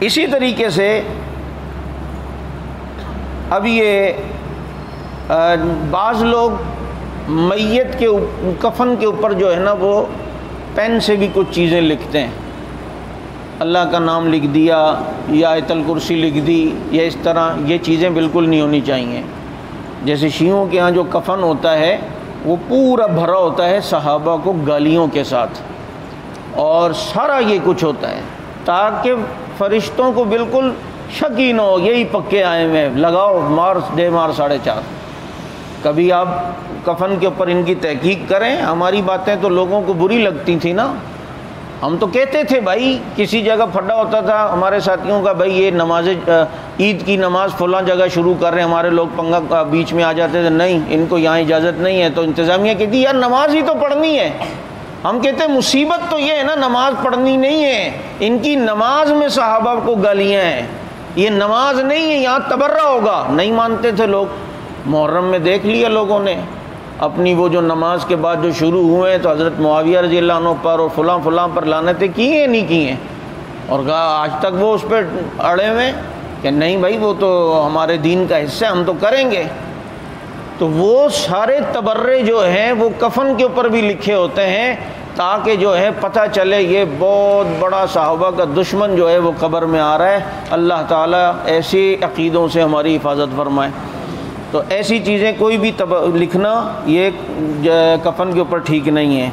اسی طریقے سے اب یہ بعض لوگ میت کے کفن کے اوپر جو ہے نا وہ پین سے بھی کچھ چیزیں لکھتے ہیں، اللہ کا نام لکھ دیا یا آیت الکرسی لکھ دی یا اس طرح، یہ چیزیں بالکل نہیں ہونی چاہیے۔ جیسے شیعوں کے ہاں جو کفن ہوتا ہے وہ پورا بھرا ہوتا ہے صحابہ کو گالیوں کے ساتھ، اور سارا یہ کچھ ہوتا ہے تاکہ فرشتوں کو بالکل شک ہی نہ ہو، یہی پکے آئے ہوئے، لگاؤ مار دے مار 4.5۔ کبھی آپ کفن کے اوپر ان کی تحقیق کریں، ہماری باتیں تو لوگوں کو بری لگتی تھی نا، ہم تو کہتے تھے بھائی کسی جگہ پھڈا ہوتا تھا ہمارے ساتھیوں کا، بھائی یہ نماز عید کی نماز فلاں جگہ شروع کر رہے ہیں، ہمارے لوگ پنگا بیچ میں آ جاتے تھے، نہیں ان کو یہاں اجازت نہیں ہے، تو انتظامیہ کہتی یار نماز ہی تو پڑھنی ہے۔ ہم کہتے ہیں مصیبت تو یہ ہے نا نماز پڑھنی نہیں ہے، ان کی نماز میں صحابہ کو گالیاں ہیں، یہ نماز نہیں ہے، یہاں تبرہ ہوگا، نہیں مانتے تھے لوگ۔ محرم میں دیکھ لیا لوگوں نے اپنی وہ جو نماز کے بعد جو شروع ہوئے ہیں تو حضرت معاویہ رضی اللہ عنہ پر اور فلاں فلاں پر لعنتیں کی ہیں نہیں کی ہیں، اور کہا آج تک وہ اس پہ اڑے ہوئے کہ نہیں بھائی وہ تو ہمارے دین کا حصہ ہے، ہم تو کریں گے۔ تو وہ سارے تبرے جو ہیں وہ کفن کے اوپر بھی لکھے ہوتے ہیں تاکہ جو ہے پتہ چلے یہ بہت بڑا صحابہ کا دشمن جو ہے وہ قبر میں آ رہا ہے۔ اللہ تعالیٰ ایسے عقیدوں سے ہماری حفاظت فرمائے۔ تو ایسی چیزیں کوئی بھی لکھنا یہ کفن کے اوپر ٹھیک نہیں ہے۔